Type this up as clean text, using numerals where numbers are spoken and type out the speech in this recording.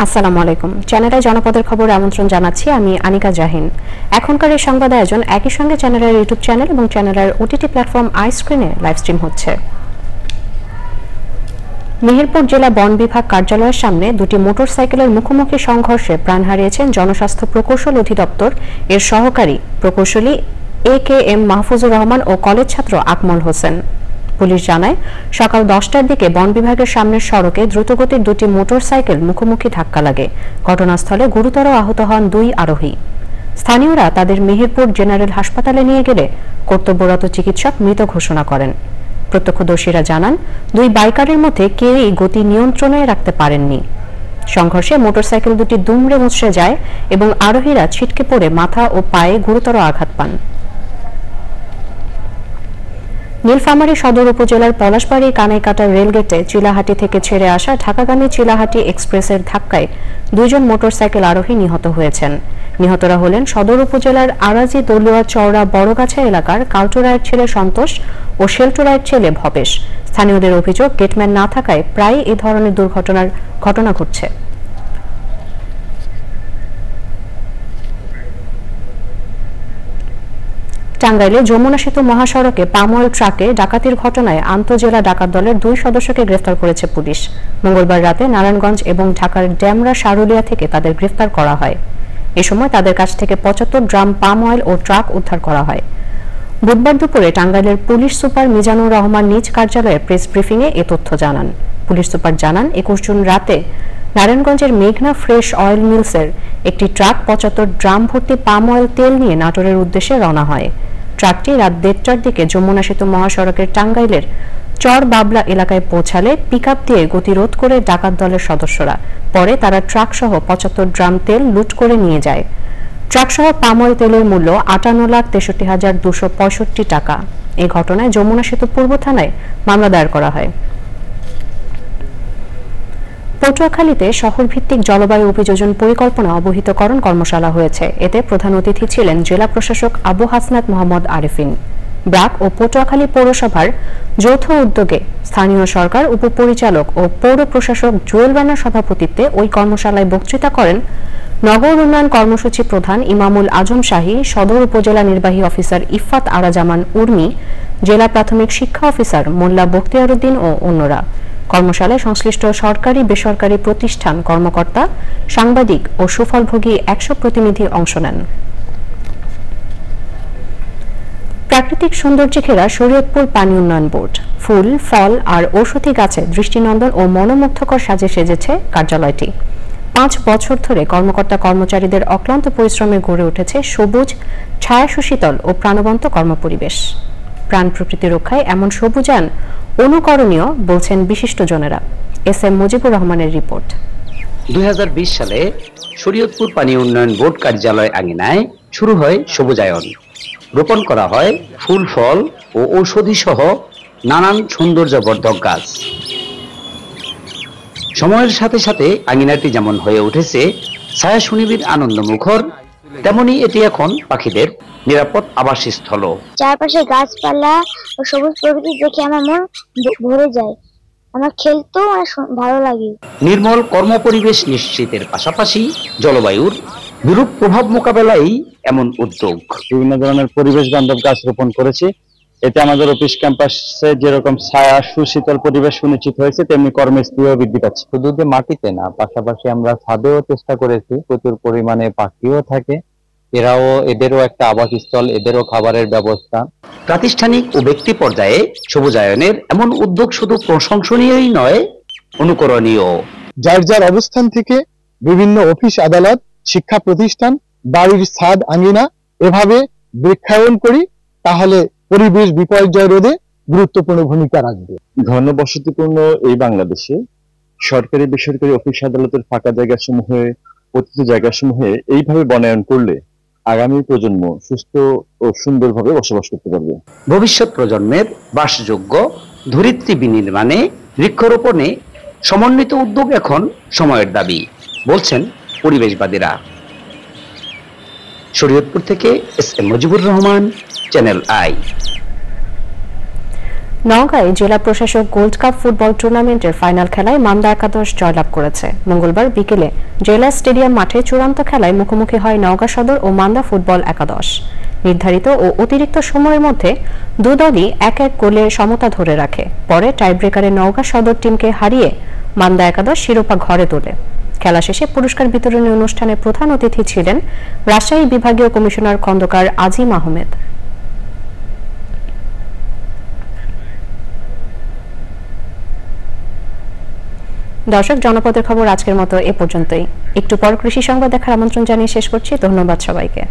আসসালামু আলাইকুম। চ্যানেলের জনপদের খবর আমন্ত্রণ জানাচ্ছি আমি আনিকা জাহিন। এখনকার এই সংবাদ আয়োজন একই সঙ্গে চ্যানেলের ইউটিউব চ্যানেল এবং চ্যানেলের ওটিটি প্ল্যাটফর্ম আই স্ক্রিনে লাইভ স্ট্রিম হচ্ছে। মেহেরপুর জেলা বন বিভাগ কার্যালয়ের সামনে দুটি মোটরসাইকেলের মুখোমুখি সংঘর্ষে প্রাণ হারিয়েছেন জনস্বাস্থ্য প্রকৌশল অধিদপ্তর এর সহকারী প্রকৌশলী AKM মাহফুজুর রহমান ও কলেজ ছাত্র আকমল হোসেন। পুলিশ জানায়, সকাল 10টার দিকে বন বিভাগের সামনের সড়কে দ্রুতগতির দুটি মোটরসাইকেল মুখোমুখি ধাক্কা লাগে। ঘটনাস্থলে গুরুতর আহত হন দুই আরোহী। স্থানীয়রা তাদের মেহেরপুর জেনারেল হাসপাতালে নিয়ে গেলে কর্তব্যরত চিকিৎসক মৃত ঘোষণা করেন। প্রত্যক্ষদর্শীরা জানান, দুই বাইকারের মধ্যে কেউই গতি নিয়ন্ত্রণে রাখতে পারেননি। সংঘর্ষে মোটরসাইকেল দুটি দুমড়ে মুচড়ে যায় এবং আরোহীরা ছিটকে পড়ে মাথা ও পায়ে গুরুতর আঘাত পান। নীলফামারী সদর উপজেলার পলাশবাড়ী কানাইকাটা রেলগেটে চিলাহাটি থেকে ছেড়ে আসা ঢাকাগামী চিলাহাটি এক্সপ্রেসের ধাক্কায় দুইজন মোটরসাইকেল আরোহী নিহত হয়েছেন। নিহতরা হলেন সদর উপজেলার আরাজি দলুয়া চওড়া বড়গাছা এলাকার কালচুরায়ের ছেলে সন্তোষ ও শেলচুরায়ের ছেলে ভবেশ। স্থানীয়দের অভিযোগ, গেটম্যান না থাকায় প্রায় এই ধরনের দুর্ঘটনার ঘটনা ঘটছে। টাঙ্গাইলে যমুনা সেতু মহাসড়কে পাম অয়েল ট্রাকে ডাকাতির ঘটনায় আন্তঃজেলা ডাকাত দলের 2 সদস্যকে গ্রেফতার করেছে পুলিশ। মঙ্গলবার রাতে নারায়ণগঞ্জ এবং ঢাকার ড্যামরা সারুলিয়া থেকে তাদের গ্রেফতার করা হয়। এ সময় তাদের কাছ থেকে 75 ড্রাম পাম অয়েল ও ট্রাক উদ্ধার করা হয়। বুধবার দুপুরে টাঙ্গাইলের পুলিশ সুপার মিজানুর রহমান নিজ কার্যালয়ে প্রেস ব্রিফিংয়ে এ তথ্য জানান। পুলিশ সুপার জানান, 21 জুন রাতে নারায়ণগঞ্জের মেঘনা ফ্রেশ অয়েল মিলসের একটি ট্রাক 75 ড্রাম ভর্তি পাম অয়েল তেল নিয়ে নাটোরের উদ্দেশ্যে রওনা হয়। ট্রাকটি রাত 1:30টার দিকে যমুনা সেতু মহাসড়কের টাঙ্গাইলের চর বাবলা এলাকায় পৌঁছালে পিকআপ দিয়ে গতিরোধ করে ডাকাত দলের সদস্যরা। পরে তারা ট্রাক সহ 75 ড্রাম তেল লুট করে নিয়ে যায়। ট্রাক সহ পাম অয়েল তেলের মূল্য 58,63,265 টাকা। এই ঘটনায় যমুনা সেতু পূর্ব থানায় মামলা দায়ের করা হয়। পটুয়াখালীতে শহরভিত্তিক জলবায়ু অভিযোজন পরিকল্পনা অবহিতকরণ কর্মশালা হয়েছে। এতে প্রধান অতিথি ছিলেন জেলা প্রশাসক আবু হাসনাত মোহাম্মদ আরিফিন। ব্র্যাক ও পটুয়াখালী পৌরসভার যৌথ উদ্যোগে স্থানীয় সরকার উপপরিচালক ও পৌর প্রশাসক জুয়েল রানার সভাপতিত্বে ওই কর্মশালায় বক্তৃতা করেন নগর উন্নয়ন কর্মসূচি প্রধান ইমামুল আজম শাহী, সদর উপজেলা নির্বাহী অফিসার ইফাত আরা জামান উর্মি, জেলা প্রাথমিক শিক্ষা অফিসার মোল্লা বখতিয়ার উদ্দিন ও অন্যরা। কর্মশালায় সংশ্লিষ্ট সরকারি বেসরকারি প্রতিষ্ঠান, কর্মকর্তা, সাংবাদিক ও সুফলভোগী 100 প্রতিনিধি অংশ নেন। প্রাকৃতিক সৌন্দর্যে ঘেরা শরীয়তপুর পানি উন্নয়ন বোর্ড ফুল, ফল আর ঔষধি গাছে দৃষ্টিনন্দন ও মনোমুগ্ধকর সাজে সেজেছে কার্যালয়টি। 5 বছর ধরে কর্মকর্তা কর্মচারীদের অক্লান্ত পরিশ্রমে গড়ে উঠেছে সবুজ, ছায়া সুশীতল ও প্রাণবন্ত কর্মপরিবেশ। প্রাণ প্রকৃতি রক্ষায় এমন সবুজায়ন অনুকরণীয় বলছেন বিশিষ্টজনেরা। SM মুজিবুর রহমানের রিপোর্ট। 2020 সালে শরীয়তপুর পানি উন্নয়ন বোর্ড কার্যালয় আঙিনায় শুরু হয় সবুজায়ন। রোপণ করা হয় ফুল, ফল ও ঔষধি সহ নানান সৌন্দর্যবর্ধক গাছ। সময়ের সাথে সাথে আঙিনাটি যেমন হয়ে উঠেছে ছায়া সুনিবিড় আনন্দমুখর, তেমনি এটি এখন পাখিদের নিরাপদ আবাসস্থল। চারপাশে গাছপালা ও সবুজ প্রকৃতি দেখে আমার মন ভরে যায়। আমার খেলতেও ভালো লাগে। নির্মল কর্মপরিবেশ নিশ্চিতের পাশাপাশি জলবায়ুর বিরূপ প্রভাব মোকাবেলায় এমন উদ্যোগ। বিভিন্ন ধরনের পরিবেশ বান্ধব গাছ রোপণ করেছি। এতে আমাদের অফিস ক্যাম্পাসে যেরকম ছায়া সুশীতল পরিবেশ সুনিশ্চিত হয়েছে, তেমনি কর্মস্থলীও বৃদ্ধি পাচ্ছে। শুধু যে মাটিতে না, পাশাপাশি আমরা ছাদেও চেষ্টা করেছি। প্রচুর পরিমাণে পাখিও থাকে, এদেরও একটা আবাসস্থল, এদেরও খাবারের ব্যবস্থা। প্রাতিষ্ঠানিক ও ব্যক্তি পর্যায়ে সবুজায়নের এমন উদ্যোগ শুধু প্রশংসনীয়ই নয়, অনুকরণীয়। যার যার অবস্থান থেকে বিভিন্ন অফিস আদালত, শিক্ষা প্রতিষ্ঠান, বাড়ির ছাদ আঙিনা এভাবে বৃক্ষায়ন করি, তাহলে পরিবেশ বিপর্যয় রোধে গুরুত্বপূর্ণ ভূমিকা রাখবে। ঘনবসতিপূর্ণ এই বাংলাদেশে সরকারি বেসরকারি অফিস আদালতের ফাঁকা জায়গাসমূহে, পতিত জায়গাসমূহে এইভাবে বনায়ন করলে আগামী প্রজন্ম সুস্থ ও সুন্দরভাবে বসবাস করতে পারবে। ভবিষ্যৎ প্রজন্মের বাসযোগ্য ধরিত্রী বিনির্মাণে বৃক্ষরোপণে সমন্বিত উদ্যোগ এখন সময়ের দাবি, বলছেন পরিবেশবাদীরা। শরীয়তপুর থেকে SM Mujibur Rahman, channel I. নওগাঁয় জেলা প্রশাসক গোল্ড কাপ ফুটবল টুর্নামেন্টের ফাইনাল খেলায় মান্দা একাদশ জয়লাভ করেছে। মঙ্গলবার বিকেলে জেলা স্টেডিয়াম মাঠে চূড়ান্ত খেলায় মুখোমুখি হয় নওগাঁ সদর ও মান্দা ফুটবল একাদশ। নির্ধারিত ও অতিরিক্ত সময়ের মধ্যে দু দলই এক এক গোলে সমতা ধরে রাখে। পরে টাইব্রেকারে নওগাঁ সদর টিমকে হারিয়ে মান্দা একাদশ শিরোপা ঘরে তোলে। খেলা শেষে পুরস্কার বিতরণী অনুষ্ঠানে প্রধান অতিথি ছিলেন রাজশাহী বিভাগীয় কমিশনার খন্দকার আজিম আহমেদ। দর্শক, জনপদের খবর আজকের মতো এ পর্যন্তই। একটু পর কৃষি সংবাদ দেখার আমন্ত্রণ জানিয়ে শেষ করছি। ধন্যবাদ সবাইকে।